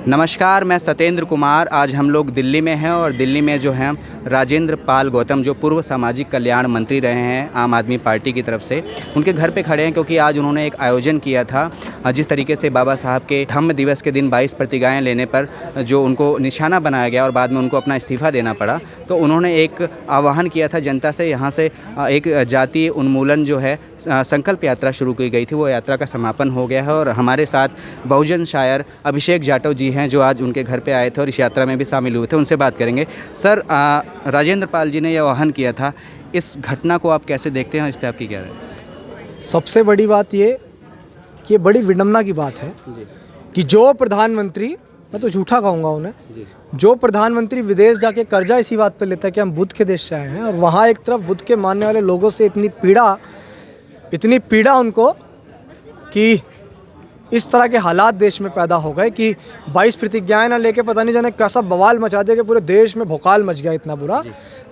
नमस्कार, मैं सत्येंद्र कुमार। आज हम लोग दिल्ली में हैं और दिल्ली में जो हैं राजेंद्र पाल गौतम, जो पूर्व सामाजिक कल्याण मंत्री रहे हैं आम आदमी पार्टी की तरफ से, उनके घर पे खड़े हैं क्योंकि आज उन्होंने एक आयोजन किया था। जिस तरीके से बाबा साहब के धम्म दिवस के दिन 22 प्रतिज्ञाएँ लेने पर जो उनको निशाना बनाया गया और बाद में उनको अपना इस्तीफ़ा देना पड़ा, तो उन्होंने एक आह्वान किया था जनता से। यहाँ से एक जातीय उन्मूलन जो है संकल्प यात्रा शुरू की गई थी, वो यात्रा का समापन हो गया है और हमारे साथ बहुजन शायर अभिषेक जाटव जी हैं जो आज उनके घर पे आए थे और इस यात्रा में भी शामिल हुए थे। उनसे बात करेंगे। सर, राजेंद्र पाल जी ने यह आह्वान किया था, इस घटना को आप कैसे देखते हैं, इस पर आपकी क्या राय है? सबसे बड़ी बात ये कि बड़ी विडम्बना की बात है कि जो प्रधानमंत्री, मैं तो झूठा कहूँगा उन्हें, जो प्रधानमंत्री विदेश जाके कर्जा इसी बात पे लेता है कि हम बुद्ध के देश से आए हैं, और वहाँ एक तरफ बुद्ध के मानने वाले लोगों से इतनी पीड़ा उनको कि इस तरह के हालात देश में पैदा हो गए कि 22 प्रतिज्ञाएं ना लेके पता नहीं जाने कैसा बवाल मचा दिया कि पूरे देश में भोकाल मच गया इतना बुरा।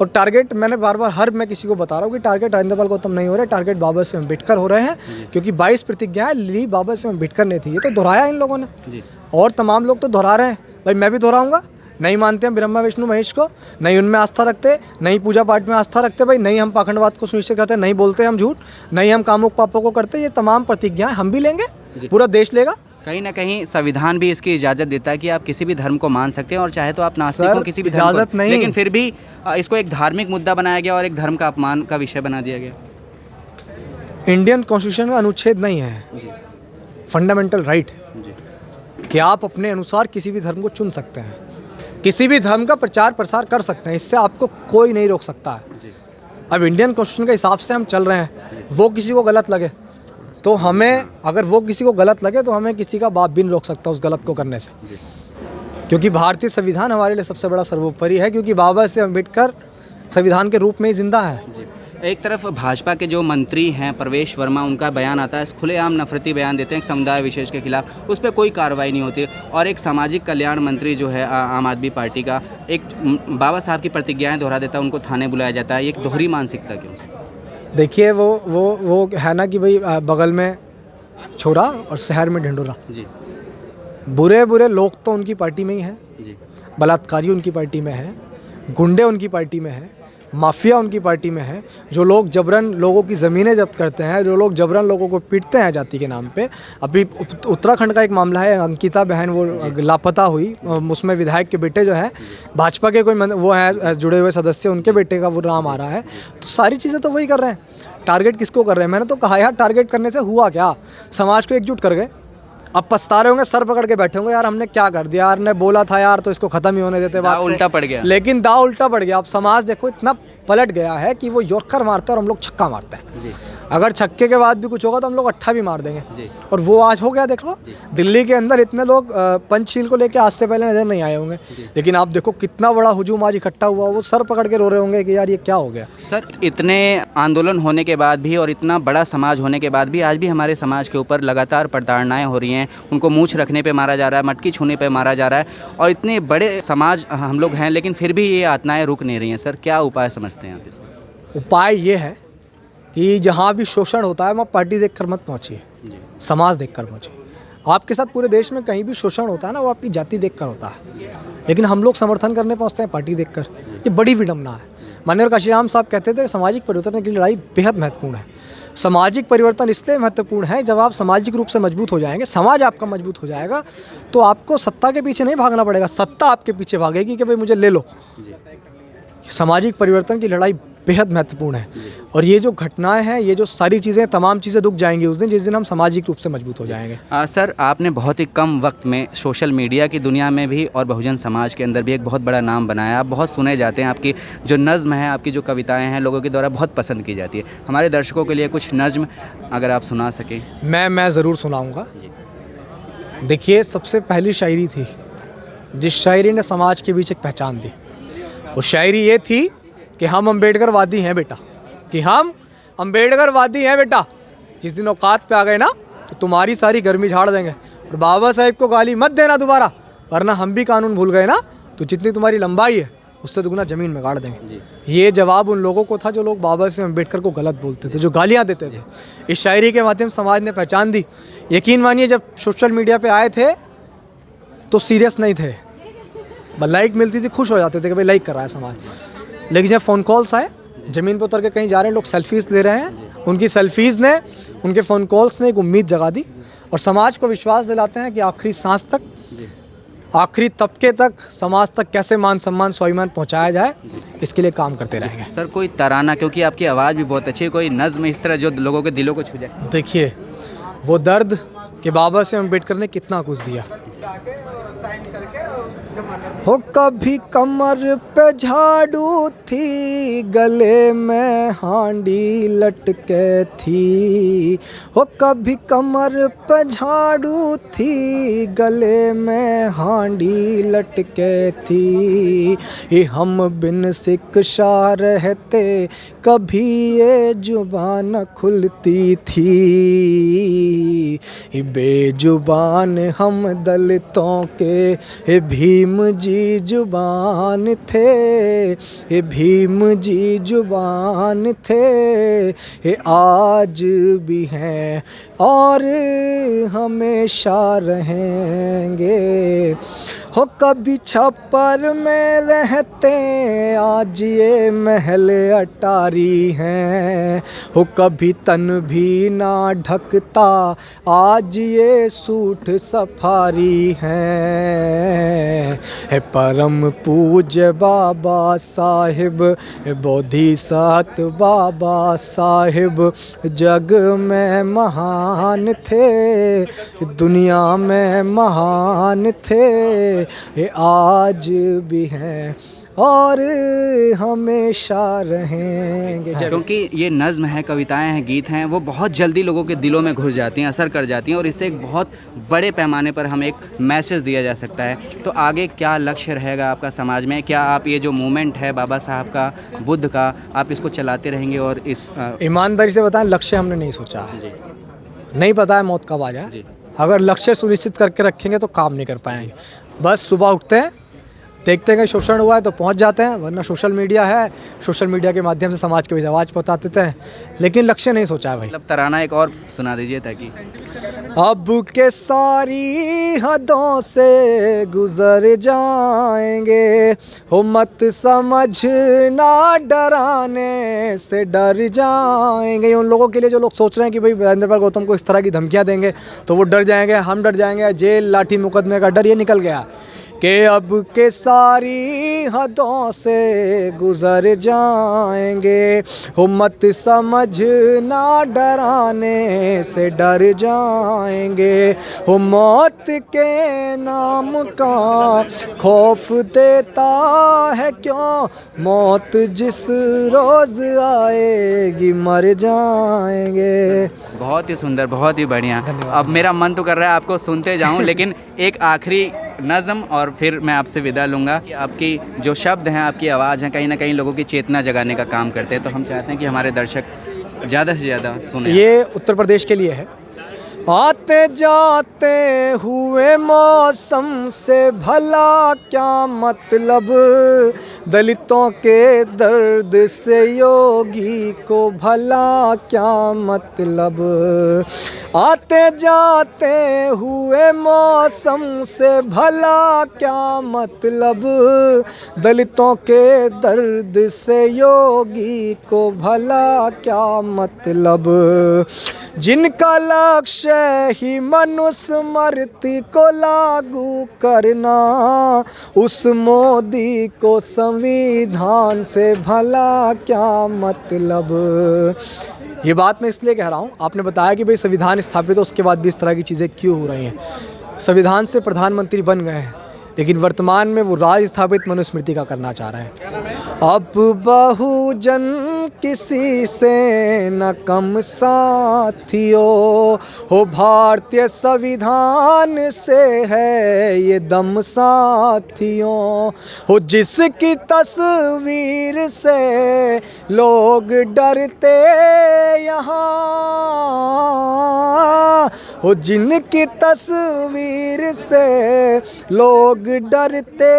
और टारगेट मैंने बार मैं किसी को बता रहा हूँ कि टारगेट राजेंद्र पाल गौतम नहीं हो रहे, टारगेट बाबा साहेब अम्बेडकर हो रहे हैं, क्योंकि 22 प्रतिज्ञाएं ली बाबा साहेब अम्बेडकर ने थी। ये तो दोहराया इन लोगों ने और तमाम लोग तो दोहरा रहे हैं। भाई मैं भी दोहराऊंगा। नहीं मानते हम ब्रह्मा विष्णु महेश को, नहीं उनमें आस्था रखते, नहीं पूजा पाठ में आस्था रखते, भाई नहीं हम पाखंडवाद को सुनिश्चित करते, नहीं बोलते हम झूठ, नहीं हम कामुक पापों को करते। ये तमाम प्रतिज्ञाएं हम भी लेंगे, पूरा देश लेगा। कहीं ना कहीं संविधान भी इसकी इजाज़त देता है कि आप किसी भी धर्म को मान सकते हैं और चाहे तो आप नास्तिक हो, किसी भी धर्म इजाज़त नहीं, लेकिन फिर भी इसको एक धार्मिक मुद्दा बनाया गया और एक धर्म का अपमान का विषय बना दिया गया। इंडियन कॉन्स्टिट्यूशन का अनुच्छेद नहीं है, फंडामेंटल राइट, कि आप अपने अनुसार किसी भी धर्म को चुन सकते हैं, किसी भी धर्म का प्रचार प्रसार कर सकते हैं, इससे आपको कोई नहीं रोक सकता है। अब इंडियन कॉन्स्टिट्यूशन के हिसाब से हम चल रहे हैं, वो किसी को गलत लगे तो हमें, अगर वो किसी को गलत लगे तो हमें किसी का बाप भी नहीं रोक सकता उस गलत को करने से, क्योंकि भारतीय संविधान हमारे लिए सबसे बड़ा सर्वोपरि है, क्योंकि बाबा साहेब अम्बेडकर संविधान के रूप में ही जिंदा है। एक तरफ भाजपा के जो मंत्री हैं प्रवेश वर्मा, उनका बयान आता है, खुलेआम नफरती बयान देते हैं एक समुदाय विशेष के खिलाफ, उस पर कोई कार्रवाई नहीं होती। और एक सामाजिक कल्याण मंत्री जो है आम आदमी पार्टी का, एक बाबा साहब की प्रतिज्ञाएं दोहरा देता है, उनको थाने बुलाया जाता है। एक दोहरी मानसिकता क्यों? देखिए वो है ना कि भाई बगल में छोरा और शहर में ढिंडोरा। बुरे लोग तो उनकी पार्टी में ही हैं, बलात्कारी उनकी पार्टी में है, गुंडे उनकी पार्टी में है, माफिया उनकी पार्टी में है, जो लोग जबरन लोगों की ज़मीनें जब्त करते हैं, जो लोग जबरन लोगों को पीटते हैं जाति के नाम पे। अभी उत्तराखंड का एक मामला है, अंकिता बहन वो लापता हुई, उसमें विधायक के बेटे जो है भाजपा के कोई वो है जुड़े हुए सदस्य, उनके बेटे का वो नाम आ रहा है। तो सारी चीज़ें तो वही कर रहे हैं। टारगेट किसको कर रहे हैं? मैंने तो कहा यार, टारगेट करने से हुआ क्या? समाज को एकजुट कर गए। अब पछता रहे होंगे, सर पकड़ के बैठे होंगे, यार हमने क्या कर दिया, यार ने बोला था यार तो इसको खत्म ही होने देते, बात उल्टा पड़ गया। लेकिन दाव उल्टा पड़ गया। अब समाज देखो इतना पलट गया है कि वो यॉर्कर मारता है और हम लोग छक्का मारते हैं। अगर छक्के के बाद भी कुछ होगा तो हम लोग अट्ठा भी मार देंगे। और वो आज हो गया। देख लो दिल्ली के अंदर इतने लोग पंचशील को लेके आज से पहले नजर नहीं आए होंगे, लेकिन आप देखो कितना बड़ा हुजूम आज इकट्ठा हुआ। वो सर पकड़ के रो रहे होंगे कि यार ये क्या हो गया। सर, इतने आंदोलन होने के बाद भी और इतना बड़ा समाज होने के बाद भी आज भी हमारे समाज के ऊपर लगातार प्रताड़नाएं हो रही हैं। उनको मूंछ रखने पे मारा जा रहा है, मटकी छूने पे मारा जा रहा है, और इतने बड़े समाज हम लोग हैं, लेकिन फिर भी ये यातनाएं रुक नहीं रही हैं। सर, क्या उपाय समझते हैं आप इसका? उपाय ये है कि जहाँ भी शोषण होता है वहाँ पार्टी देखकर मत पहुँचिए, समाज देखकर पहुँचिए। आपके साथ पूरे देश में कहीं भी शोषण होता है ना, वो आपकी जाति देखकर होता है, लेकिन हम लोग समर्थन करने पहुँचते हैं पार्टी देखकर। ये बड़ी विडम्बना है। माननीय काशीराम साहब कहते थे सामाजिक परिवर्तन की लड़ाई बेहद महत्वपूर्ण है। सामाजिक परिवर्तन इसलिए महत्वपूर्ण है, जब आप सामाजिक रूप से मजबूत हो जाएंगे, समाज आपका मजबूत हो जाएगा, तो आपको सत्ता के पीछे नहीं भागना पड़ेगा, सत्ता आपके पीछे भागेगी कि भाई मुझे ले लो। सामाजिक परिवर्तन की लड़ाई बेहद महत्वपूर्ण है। और ये जो घटनाएं हैं, ये जो सारी चीज़ें, तमाम चीज़ें रुक जाएंगी उस दिन जिस दिन हम सामाजिक रूप से मजबूत हो जाएंगे। सर, आपने बहुत ही कम वक्त में सोशल मीडिया की दुनिया में भी और बहुजन समाज के अंदर भी एक बहुत बड़ा नाम बनाया। आप बहुत सुने जाते हैं, आपकी जो नज़्म है, आपकी जो कविताएं हैं, लोगों के द्वारा बहुत पसंद की जाती है। हमारे दर्शकों के लिए कुछ नज़्म अगर आप सुना सकें। मैं ज़रूर सुनाऊँगा। देखिए, सबसे पहली शायरी थी जिस शायरी ने समाज के बीच एक पहचान दी, वो शायरी ये थी कि हम अम्बेडकरवादी हैं बेटा, कि हम अम्बेडकरवादी हैं बेटा। जिस दिन औकात पे आ गए ना तो तुम्हारी सारी गर्मी झाड़ देंगे, और बाबा साहेब को गाली मत देना दोबारा, वरना हम भी कानून भूल गए ना तो जितनी तुम्हारी लंबाई है उससे दुगना ज़मीन में गाड़ देंगे। ये जवाब उन लोगों को था जो लोग बाबा साहेब अम्बेडकर को गलत बोलते थे, जो गालियाँ देते थे। इस शायरी के माध्यम से समाज ने पहचान दी। यकीन मानिए, जब सोशल मीडिया पे आए थे तो सीरियस नहीं थे, बस लाइक मिलती थी खुश हो जाते थे कि भाई लाइक कर रहा है समाज। लेकिन जब फ़ोन कॉल्स आए, ज़मीन पर उतर के कहीं जा रहे हैं लोग, सेल्फीज़ ले रहे हैं, उनकी सेल्फीज़ ने, उनके फ़ोन कॉल्स ने एक उम्मीद जगा दी और समाज को विश्वास दिलाते हैं कि आखिरी सांस तक, आखिरी तबके तक, समाज तक कैसे मान सम्मान स्वाभिमान पहुंचाया जाए, इसके लिए काम करते रहेंगे। सर कोई तराना, क्योंकि आपकी आवाज़ भी बहुत अच्छी है, कोई नज़्म इस तरह जो लोगों के दिलों को छू जाए। देखिए वो दर्द कि बाबा से अम्बेडकर ने कितना कुछ दिया। हो कभी कमर पे झाड़ू थी, गले में हांडी लटके थी। हो कभी कमर पे झाड़ू थी, गले में हांडी लटके थी। ये हम बिन शिक्षा रहते, कभी ये जुबान न खुलती थी। बेजुबान हम दलितों के भीम जी जुबान थे, ये भीम जी जुबान थे, ये आज भी हैं और हमेशा रहेंगे। हो कभी छप्पर में रहते, आज ये महल अटारी हैं। हो कभी तन भी ना ढकता, आज ये सूट सफारी हैं। परम पूज्य बाबा साहिब, बोधिसत्व बाबा साहिब, जग में महान थे, दुनिया में महान थे, ये आज भी हैं और हमेशा रहेंगे। क्योंकि ये नज़्म है, कविताएं हैं, गीत हैं, वो बहुत जल्दी लोगों के दिलों में घुस जाती हैं, असर कर जाती हैं और इससे एक बहुत बड़े पैमाने पर हमें एक मैसेज दिया जा सकता है। तो आगे क्या लक्ष्य रहेगा आपका समाज में? क्या आप ये जो मूवमेंट है बाबा साहब का, बुद्ध का, आप इसको चलाते रहेंगे? और इस ईमानदारी से बताएं, लक्ष्य हमने नहीं सोचा है, नहीं पता है मौत कब आ जाए। अगर लक्ष्य सुनिश्चित करके रखेंगे तो काम नहीं कर पाएंगे। बस सुबह उठते हैं, देखते हैं कि शोषण हुआ है तो पहुंच जाते हैं, वरना सोशल मीडिया है, सोशल मीडिया के माध्यम से समाज के बीच आवाज़ पहुंचा देते हैं, लेकिन लक्ष्य नहीं सोचा है भाई। मतलब तराना एक और सुना दीजिए ताकि। अब के सारी हदों से गुजर जाएंगे, हो मत समझना डराने से डर जाएंगे। उन लोगों के लिए जो लोग सोच रहे हैं कि भाई वीरेंद्र पाल गौतम को इस तरह की धमकियां देंगे तो वो डर जाएंगे, हम डर जाएंगे, जेल लाठी मुकदमे का डर ये निकल गया कि अब के सारी हदों से गुजर जाएंगे, हो मत समझना डराने से डर जाएंगे। हो मौत के नाम का खौफ देता है क्यों, मौत जिस रोज़ आएगी मर जाएंगे। बहुत ही सुंदर, बहुत ही बढ़िया। अब मेरा मन तो कर रहा है आपको सुनते जाऊं, लेकिन एक आखिरी नज़म और फिर मैं आपसे विदा लूँगा। आपकी जो शब्द हैं, आपकी आवाज़ है, कहीं ना कहीं लोगों की चेतना जगाने का काम करते हैं, तो हम चाहते हैं कि हमारे दर्शक ज़्यादा से ज़्यादा सुने। ये उत्तर प्रदेश के लिए है। आते जाते हुए मौसम से भला क्या मतलब, दलितों के दर्द से योगी को भला क्या मतलब। आते जाते हुए मौसम से भला क्या मतलब, दलितों के दर्द से योगी को भला क्या मतलब। जिनका लक्ष्य ही मनुस्मृति को लागू करना, उस मोदी को संविधान से भला क्या मतलब। ये बात मैं इसलिए कह रहा हूँ, आपने बताया कि भाई संविधान स्थापित हो, उसके बाद भी इस तरह की चीज़ें क्यों हो रही हैं। संविधान से प्रधानमंत्री बन गए हैं, लेकिन वर्तमान में वो राज स्थापित मनुस्मृति का करना चाह रहे हैं। अब बहुजन किसी से न कम साथियों, हो भारतीय संविधान से है ये दम साथियों। हो जिसकी तस्वीर से लोग डरते यहाँ, हो जिनकी तस्वीर से लोग डरते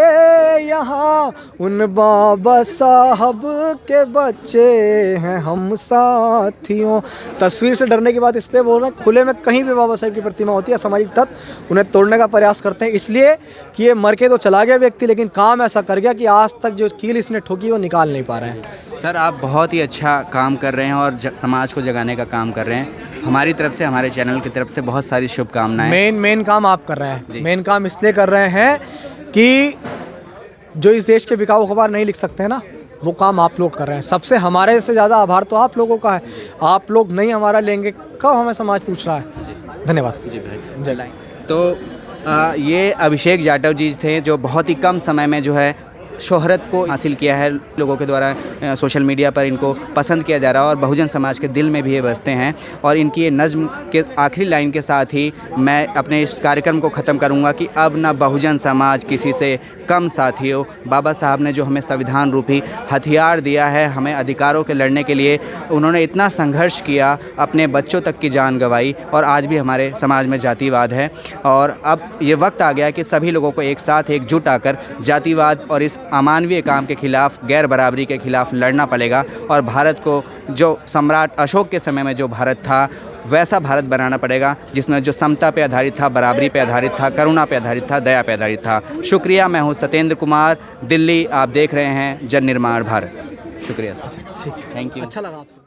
यहाँ, उन बाबा साहब के बच्चे हैं हम साथियों। तस्वीर से डरने की बात इसलिए बोल रहे हैं, खुले में कहीं भी बाबा साहब की प्रतिमा होती है, सामाजिक तत्व उन्हें तोड़ने का प्रयास करते हैं, इसलिए कि ये मर के तो चला गया व्यक्ति, लेकिन काम ऐसा कर गया कि आज तक जो कील इसने ठोकी वो निकाल नहीं पा रहे हैं। सर, आप बहुत ही अच्छा काम कर रहे हैं और समाज को जगाने का काम कर रहे हैं। हमारी तरफ से, हमारे चैनल की तरफ से बहुत सारी शुभकामनाएं। मेन काम आप कर रहे हैं। मेन काम इसलिए कर रहे हैं कि जो इस देश के बिकाऊ अखबार नहीं लिख सकते हैं ना, वो काम आप लोग कर रहे हैं। सबसे हमारे से ज़्यादा आभार तो आप लोगों का है। आप लोग नहीं हमारा लेंगे, कब हमें समाज पूछ रहा है। धन्यवाद जी भाई, जय। तो ये अभिषेक जाटव जी थे जो बहुत ही कम समय में जो है शोहरत को हासिल किया है, लोगों के द्वारा सोशल मीडिया पर इनको पसंद किया जा रहा है और बहुजन समाज के दिल में भी ये बसते हैं। और इनकी ये नज़्म के आखिरी लाइन के साथ ही मैं अपने इस कार्यक्रम को ख़त्म करूँगा कि अब ना बहुजन समाज किसी से कम साथियों। बाबा साहब ने जो हमें संविधान रूपी हथियार दिया है, हमें अधिकारों के लड़ने के लिए उन्होंने इतना संघर्ष किया, अपने बच्चों तक की जान गंवाई, और आज भी हमारे समाज में जातिवाद है। और अब ये वक्त आ गया कि सभी लोगों को एक साथ एकजुट आकर जातिवाद और इस अमानवीय काम के खिलाफ, गैर बराबरी के खिलाफ लड़ना पड़ेगा और भारत को जो सम्राट अशोक के समय में जो भारत था वैसा भारत बनाना पड़ेगा, जिसमें जो समता पे आधारित था, बराबरी पे आधारित था, करुणा पे आधारित था, दया पे आधारित था। शुक्रिया। मैं हूँ सत्येंद्र कुमार, दिल्ली। आप देख रहे हैं जन निर्माण भारत। शुक्रिया सर। ठीक, थैंक यू। अच्छा लगा आपसे।